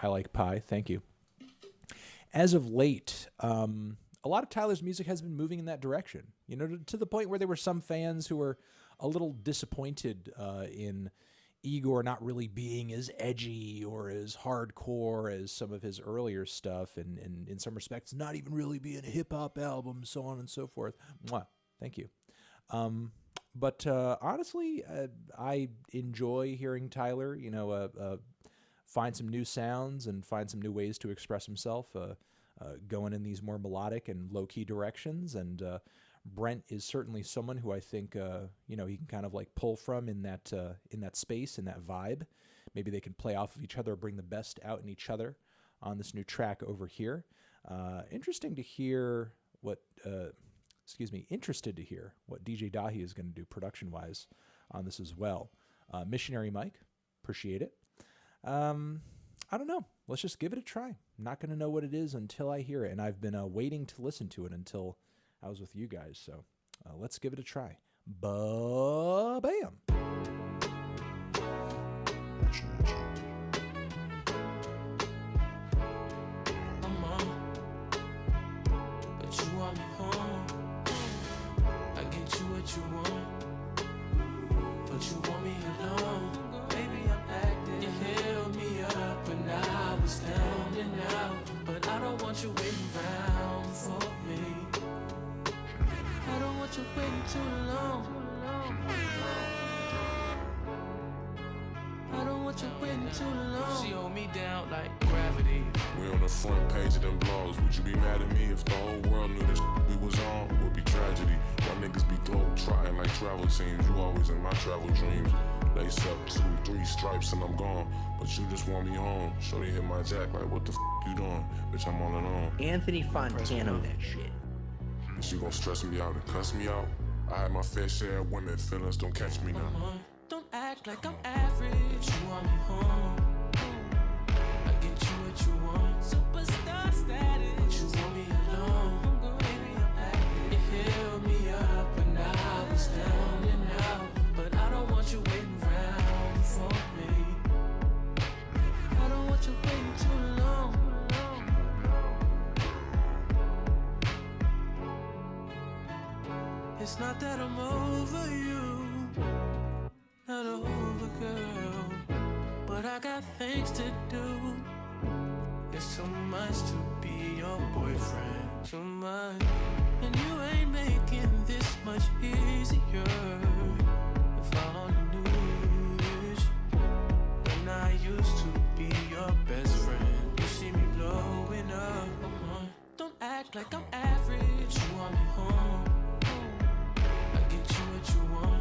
I like pie. Thank you. As of late, a lot of Tyler's music has been moving in that direction. You know, to the point where there were some fans who were a little disappointed in Igor not really being as edgy or as hardcore as some of his earlier stuff, and in some respects, not even really being a hip hop album, so on and so forth. Mwah. Thank you. But honestly, I enjoy hearing Tyler, find some new sounds and find some new ways to express himself, going in these more melodic and low-key directions. And Brent is certainly someone who I think, he can kind of like pull from in that space, in that vibe. Maybe they can play off of each other, bring the best out in each other on this new track over here. Interested to hear what DJ Dahi is going to do production-wise on this as well. Missionary Mike, appreciate it. I don't know. Let's just give it a try. I'm not going to know what it is until I hear it, and I've been waiting to listen to it until I was with you guys, so let's give it a try. Ba-bam! You want, but you want me alone. Baby, I'm acting. You held me up when I was down and out, but I don't want you waiting around for me. I don't want you waiting too long. I don't want you waiting too long. She hold me down like gravity. We on the front page of them blogs. Would you be mad at me if the whole world knew this we was on? It would be tragedy. My niggas be globe trotting like travel teams. You always in my travel dreams. Lace up 2-3 stripes and I'm gone. But you just want me home. Shorty hit my jack like, what the you doing? Bitch, I'm all alone. Anthony Fantano that shit. Is you gon' stress me out and cuss me out? I had my fair share of women. Feelings don't catch me now. Don't act like I'm average. You want me home. I get you what you want. Superstar status. You want me alone. Baby, I'm acting. You held me up when I was down and out, but I don't want you waiting around for me. I don't want you waiting too long. It's not that I'm over you, not over, girl, but I got things to do. It's too much to be your boyfriend, too much, and you ain't making this much easier. If I only knew this, when I used to be your best friend. You see me blowing up. Don't act like I'm average. You want me home.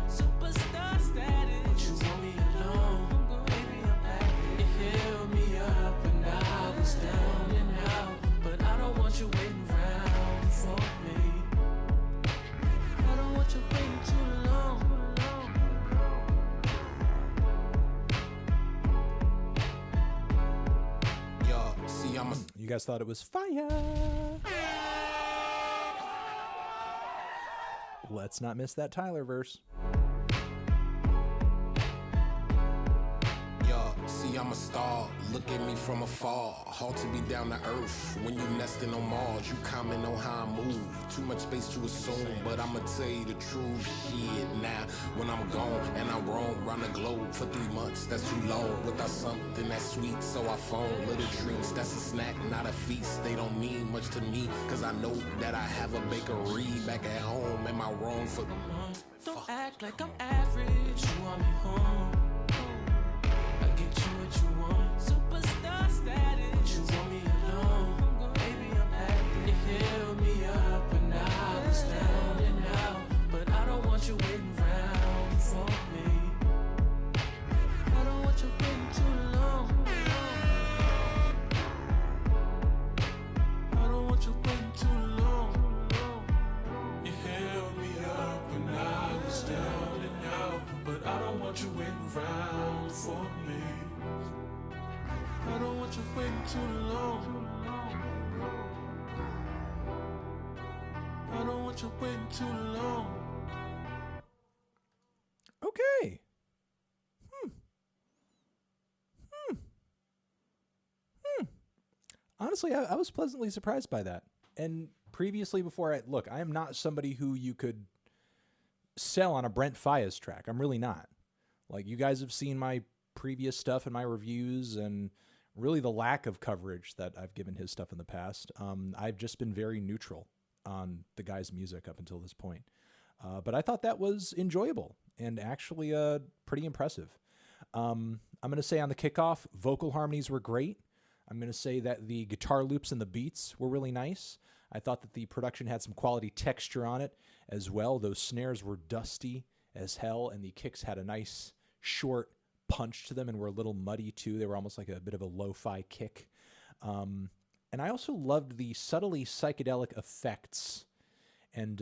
Superstar status. You want me alone. Baby, I'm acting. You held me up when I was down and out, but I don't want you waiting around for me. I don't want you waiting too long. Yo, see, You guys thought it was fire. Let's not miss that Tyler verse. See, I'm a star, look at me from afar. Hard to be down to earth when you nesting on Mars. You comment on how I move, too much space to assume, but I'ma tell you the truth. Shit, now when I'm gone and I'm wrong, round the globe for 3 months, that's too long. Without something that's sweet, so I phone little treats. That's a snack, not a feast. They don't mean much to me, cause I know that I have a bakery back at home. Am I wrong for Don't act like I'm average. You want me home. Superstar status. You want me alone. Baby, I'm acting. You held me up when I was down and out, but I don't want you waiting around for me. I don't want you waiting too long. I don't want you waiting too long. You held me up when I was down and out, but I don't want you waiting around for me. I don't want you waiting too long. I don't want you waiting too long. Okay. honestly, I was pleasantly surprised by that. And previously, before I am not somebody who you could sell on a Brent Faiyaz track. I'm really not. Like, you guys have seen my previous stuff and my reviews, and really the lack of coverage that I've given his stuff in the past. I've just been very neutral on the guy's music up until this point. But I thought that was enjoyable and actually pretty impressive. I'm going to say on the kickoff, vocal harmonies were great. I'm going to say that the guitar loops and the beats were really nice. I thought that the production had some quality texture on it as well. Those snares were dusty as hell, and the kicks had a nice short punch to them and were a little muddy too. They were almost like a bit of a lo-fi kick. And I also loved the subtly psychedelic effects and,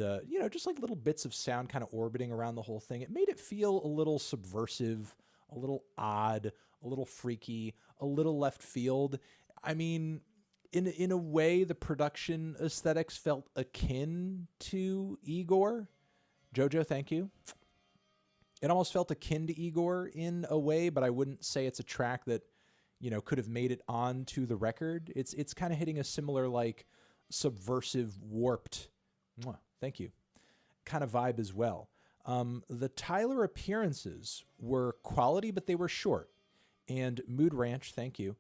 just like little bits of sound kind of orbiting around the whole thing. It made it feel a little subversive, a little odd, a little freaky, a little left field. I mean, in a way, the production aesthetics felt akin to Igor. Jojo, thank you. It almost felt akin to Igor in a way, but I wouldn't say it's a track that, could have made it onto the record. It's kind of hitting a similar, like, subversive, warped, thank you, kind of vibe as well. The Tyler appearances were quality, but they were short. And Mood Ranch, thank you.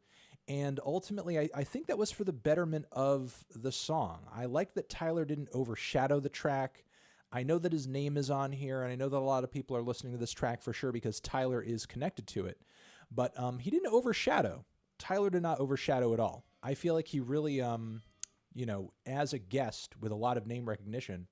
And ultimately, I think that was for the betterment of the song. I like that Tyler didn't overshadow the track. I know that his name is on here, and I know that a lot of people are listening to this track for sure because Tyler is connected to it. But he didn't overshadow. Tyler did not overshadow at all. I feel like he really, as a guest with a lot of name recognition,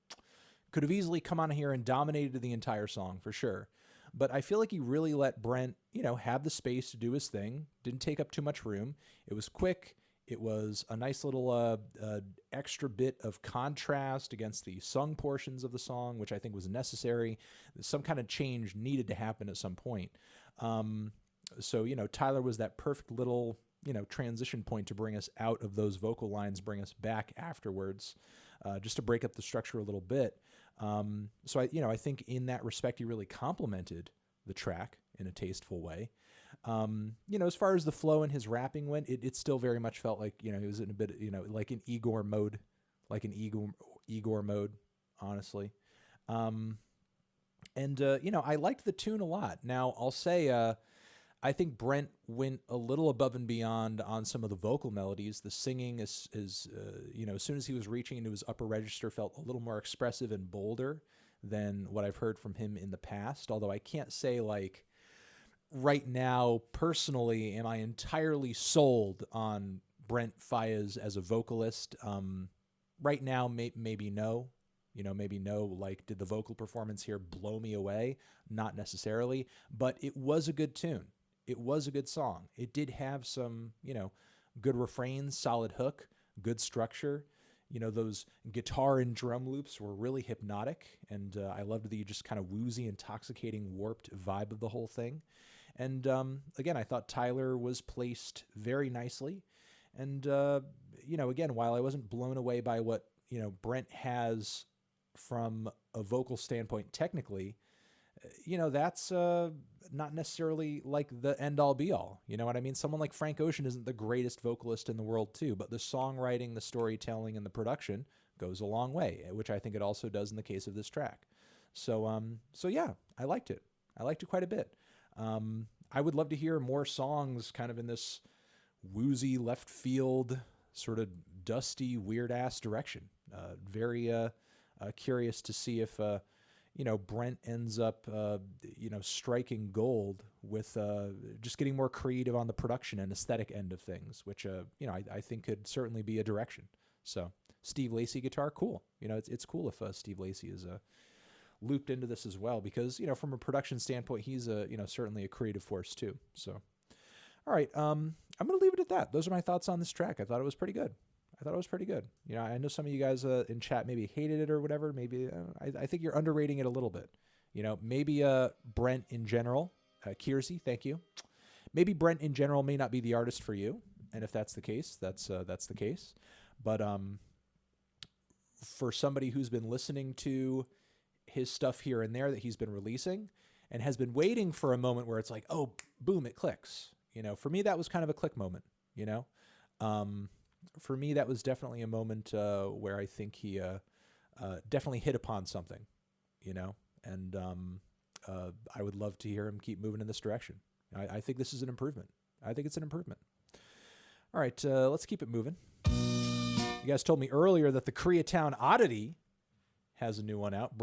could have easily come on here and dominated the entire song for sure. But I feel like he really let Brent, have the space to do his thing. Didn't take up too much room. It was quick. It was a nice little extra bit of contrast against the sung portions of the song, which I think was necessary. Some kind of change needed to happen at some point. So, Tyler was that perfect little, transition point to bring us out of those vocal lines, bring us back afterwards, just to break up the structure a little bit. So I think in that respect, he really complemented the track in a tasteful way. As far as the flow and his rapping went, it still very much felt like, he was in a bit, like an Igor mode, honestly. I liked the tune a lot. Now I'll say, I think Brent went a little above and beyond on some of the vocal melodies. The singing is as soon as he was reaching into his upper register, felt a little more expressive and bolder than what I've heard from him in the past. Although I can't say, like, right now, personally, am I entirely sold on Brent Faiyaz as a vocalist? Right now, maybe no. Maybe no. Like, did the vocal performance here blow me away? Not necessarily. But it was a good tune. It was a good song. It did have some, good refrains, solid hook, good structure. Those guitar and drum loops were really hypnotic. And I loved the just kind of woozy, intoxicating, warped vibe of the whole thing. And again, I thought Tyler was placed very nicely. And, again, while I wasn't blown away by what, Brent has from a vocal standpoint technically, that's not necessarily like the end all be all. You know what I mean? Someone like Frank Ocean isn't the greatest vocalist in the world too, but the songwriting, the storytelling, and the production goes a long way, which I think it also does in the case of this track. So yeah, I liked it. I liked it quite a bit. I would love to hear more songs kind of in this woozy left field, sort of dusty, weird ass direction. Very curious to see if, Brent ends up, striking gold with just getting more creative on the production and aesthetic end of things, which, I think could certainly be a direction. So Steve Lacy guitar, cool. It's cool if Steve Lacy is looped into this as well, because, from a production standpoint, he's certainly a creative force too. So, all right. I'm going to leave it at that. Those are my thoughts on this track. I thought it was pretty good. I know some of you guys in chat maybe hated it or whatever. Maybe I think you're underrating it a little bit. Maybe Brent in general, Kiersey, thank you. Maybe Brent in general may not be the artist for you, and if that's the case, that's the case. But for somebody who's been listening to his stuff here and there that he's been releasing and has been waiting for a moment where it's like, oh, boom, it clicks. For me, that was kind of a click moment. for me, that was definitely a moment where I think he definitely hit upon something, you know, and I would love to hear him keep moving in this direction. I think this is an improvement. I think it's an improvement. All right, let's keep it moving. You guys told me earlier that the Koreatown Oddity has a new one out.